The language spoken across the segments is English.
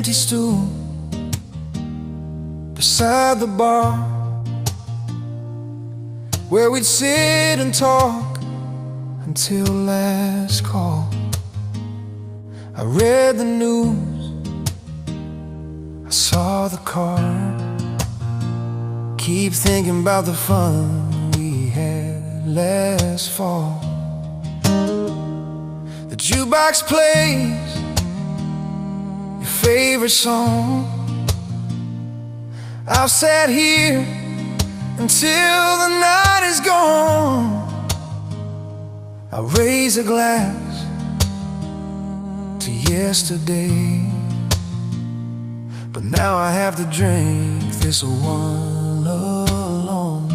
empty stool beside the bar, where we'd sit and talk until last call. I read the news, I saw the car, keep thinking about the fun we had last fall. The jukebox plays your favorite song. I've sat here until the night is gone. I raise a glass to yesterday, but now I have to drink this one alone.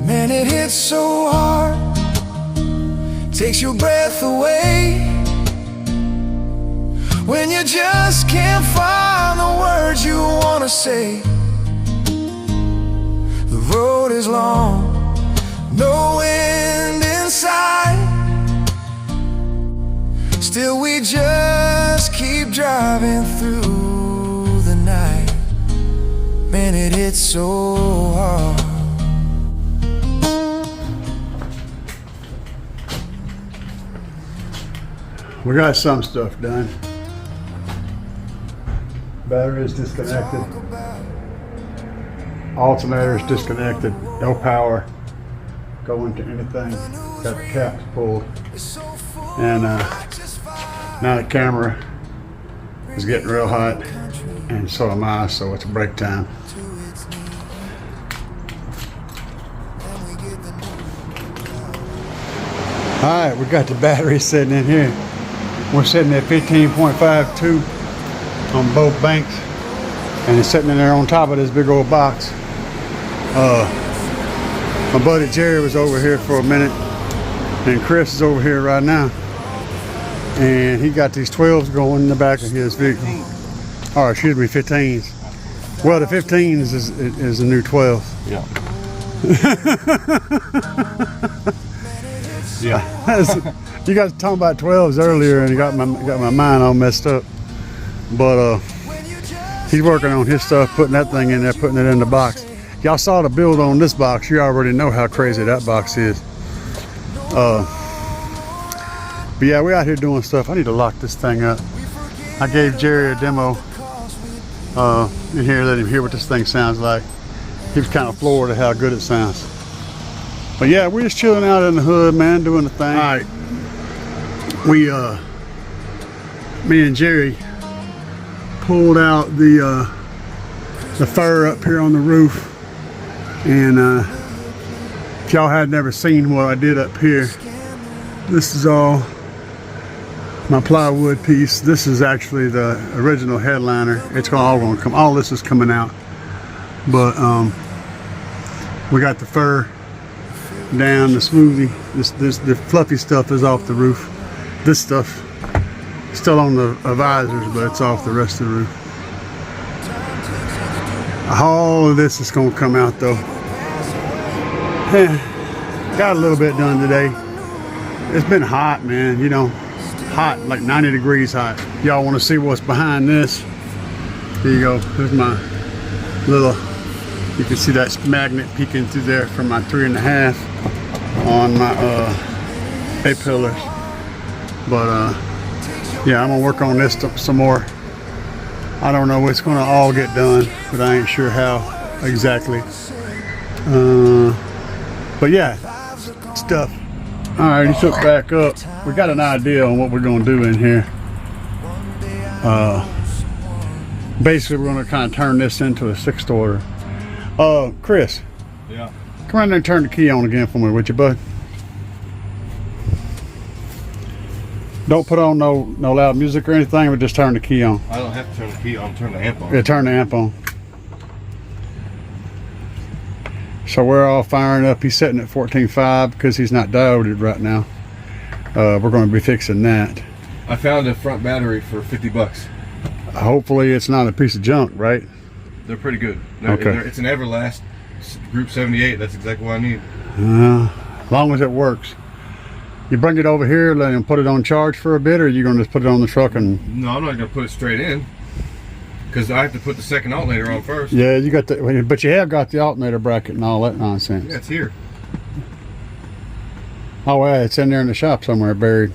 Man, it hits so hard, takes your breath away, when you just can't find the words you wanna say. The road is long, no end in sight, still we just keep driving through the night. Man, it hits so hard. We got some stuff done. Battery is disconnected. Alternator is disconnected. No power going to anything. Got the caps pulled. And now the camera is getting real hot, and so am I, so it's break time. Alright, we got the battery sitting in here. We're sitting at 15.52 on both banks, and it's sitting in there on top of this big old box. My buddy Jerry was over here for a minute, and Chris is over here right now, and he got these 12s going in the back of his vehicle. Or excuse me, 15s. Well, the 15s is the new 12. Yeah. Yeah. You guys were talking about 12s earlier, and you got my mind all messed up. But he's working on his stuff, putting that thing in there, putting it in the box. Y'all saw the build on this box. You already know how crazy that box is. But yeah, we're out here doing stuff. I need to lock this thing up. I gave Jerry a demo in here, let him hear what this thing sounds like. He was kind of floored at how good it sounds. But yeah, we're just chilling out in the hood, man, doing the thing. All right, me and Jerry pulled out the fur up here on the roof, and if y'all had never seen what I did up here, this is all my plywood piece. This is actually the original headliner. It's all gonna come. All this is coming out, but we got the fur down, the smoothie. The fluffy stuff is off the roof. This stuff still on the visors, but it's off the rest of the roof. All of this is gonna come out though. Got a little bit done today. It's been hot, man, you know, hot, like 90 degrees hot. Y'all wanna see what's behind this? Here you go, here's my little, you can see that magnet peeking through there from my 3.5 on my A-pillars. But yeah, I'm gonna work on this some more. I don't know what's gonna all get done, but I ain't sure how exactly. But yeah, stuff. All right, he took back up. We got an idea on what we're gonna do in here. Basically, we're gonna kind of turn this into a 6th order. Chris. Yeah. Come around there and turn the key on again for me, would you, bud? Don't put on no loud music or anything, but just turn the key on. I don't have to turn the key on, turn the amp on. Yeah, turn the amp on. So we're all firing up. He's setting at 14.5 because he's not diodeed right now. We're going to be fixing that. I found a front battery for 50 bucks. Hopefully it's not a piece of junk, right? They're pretty good. Okay. It's an Everlast Group 78. That's exactly what I need. As long as it works. You bring it over here and put it on charge for a bit, or are you going to just put it on the truck and... No, I'm not going to put it straight in. Because I have to put the second alternator on first. Yeah, you got the... But you have got the alternator bracket and all that nonsense. Yeah, it's here. Oh, yeah, it's in there in the shop somewhere buried.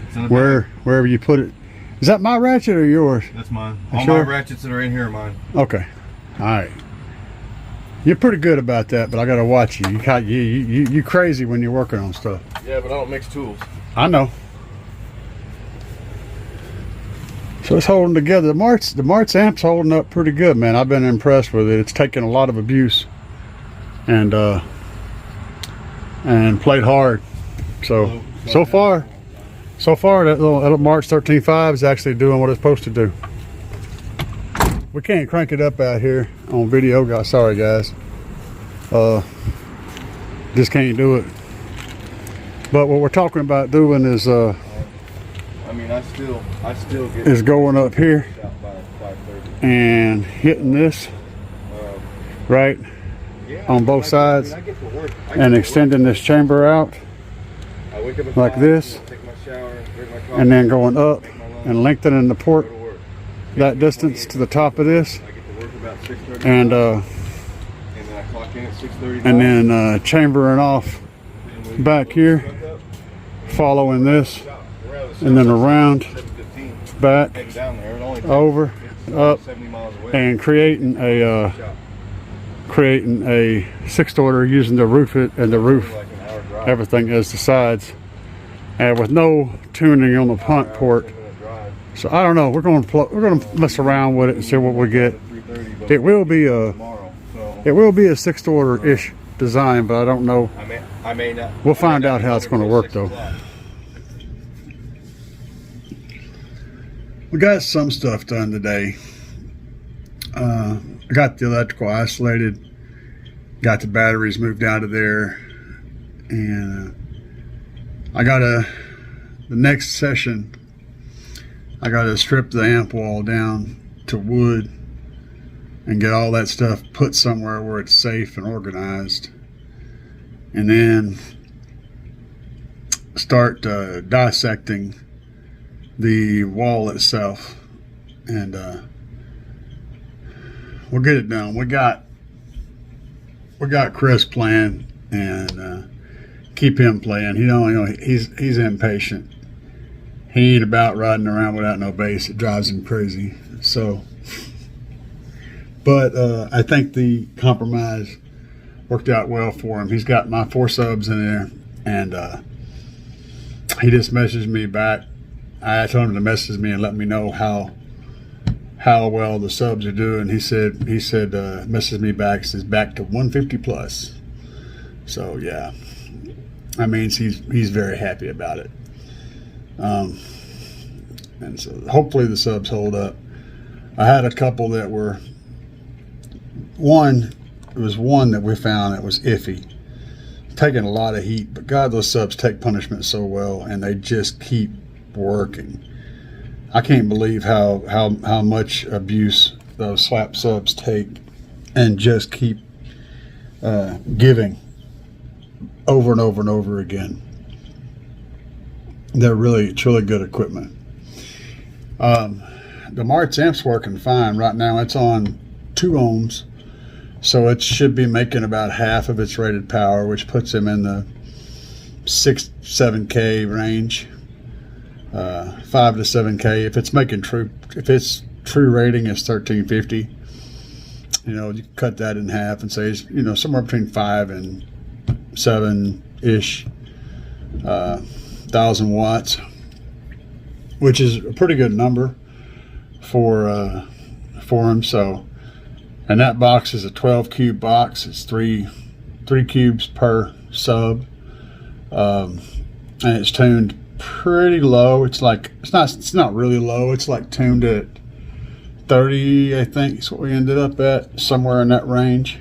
It's in the back. Wherever you put it. Is that my ratchet or yours? That's mine. You All sure? my ratchets that are in here are mine. Okay. All right. You're pretty good about that, but I got to watch you. You crazy when you're working on stuff. Yeah, but I don't mix tools. I know. So it's holding together. The marts amp's holding up pretty good, man. I've been impressed with it. It's taken a lot of abuse and played hard. So far that little March 13.5 is actually doing what it's supposed to do. We can't crank it up out here on video, guys. Sorry, guys. Just can't do it. But what we're talking about doing is I mean, I still get is going up here out by 5:30. and hitting this right Yeah, on both sides I get to work. and extending this chamber out I wake up at like 5, this, take my shower, drink my coffee, and then going up take my lunch, and lengthening the port go to work. that distance to the top of this, I get to work about 6:30. and then I clock in at 6:30. and then chambering off back here, following this, and then around, 7:15. back, Heading down there. It only takes over, up, 70 miles away. and creating a sixth order using the roof and the roof, Like an hour drive. everything as the sides, and with no tuning on the punt port. 10-minute drive. So I don't know. We're gonna mess around with it and see what we get. 3:30, but It will be a tomorrow. So sixth order ish design, but I don't know. I may not. We'll I may find not out be how it's home gonna until work, 6 though. o'clock. We got some stuff done today. I got the electrical isolated, got the batteries moved out of there, and I got the next session, I got to strip the amp wall down to wood and get all that stuff put somewhere where it's safe and organized, and then start dissecting the wall itself, and we'll get it done. We got Chris playing, and keep him playing. He's impatient. He ain't about riding around without no bass. It drives him crazy. So, but I think the compromise worked out well for him. He's got my 4 subs in there, and he just messaged me back. I told him to message me and let me know how well the subs are doing. He said message me back, says back to 150 plus. So yeah, that means he's very happy about it. And so hopefully the subs hold up. I had a couple that were one that we found that was iffy, taking a lot of heat, but God, those subs take punishment so well, and they just keep working. I can't believe how much abuse those slap subs take and just keep giving over and over and over again. It's really good equipment. The Marts amp's working fine right now. It's on 2 ohms, so it should be making about half of its rated power, which puts him in the 6-7K range. 5 to 7K. If its true rating is 1350, you cut that in half and say, somewhere between 5 and 7-ish thousand watts, which is a pretty good number for him. So, and that box is a 12 cube box. It's three cubes per sub, and it's tuned pretty low. It's not really low. It's like tuned at 30, I think is what we ended up at, somewhere in that range.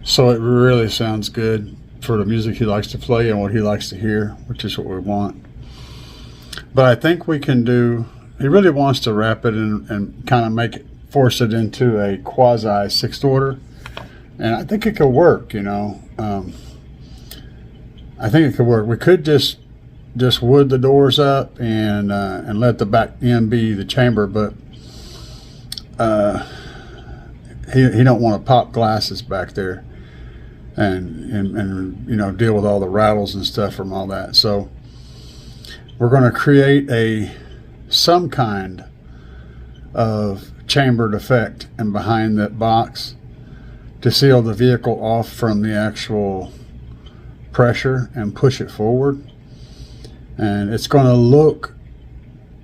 So it really sounds good for the music he likes to play and what he likes to hear, which is what we want. But I think we can he really wants to wrap it and kind of force it into a quasi 6th order. And I think it could work, I think it could work. We could just just wood the doors up and let the back end be the chamber, but he don't want to pop glasses back there and you know, deal with all the rattles and stuff from all that. So we're going to create some kind of chambered effect and behind that box to seal the vehicle off from the actual pressure and push it forward. And it's going to look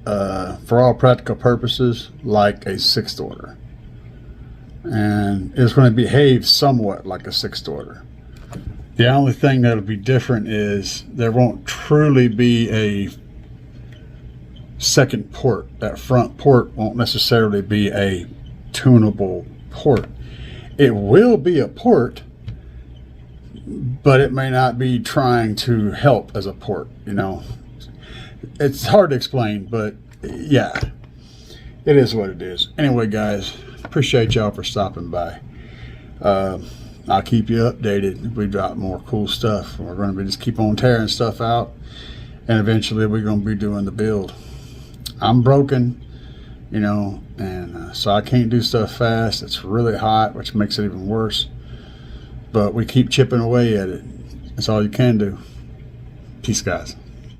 for all practical purposes like a sixth order, and it's going to behave somewhat like a sixth order. The only thing that'll be different is there won't truly be a second port. That front port won't necessarily be a tunable port. It will be a port, but it may not be trying to help as a port, you know. It's hard to explain, but yeah, it is what it is. Anyway, guys, appreciate y'all for stopping by. I'll keep you updated if we drop more cool stuff. We're going to be just keep on tearing stuff out, and eventually we're going to be doing the build. I'm broken, you know, and so I can't do stuff fast. It's really hot, which makes it even worse. But we keep chipping away at it. That's all you can do. Peace, guys.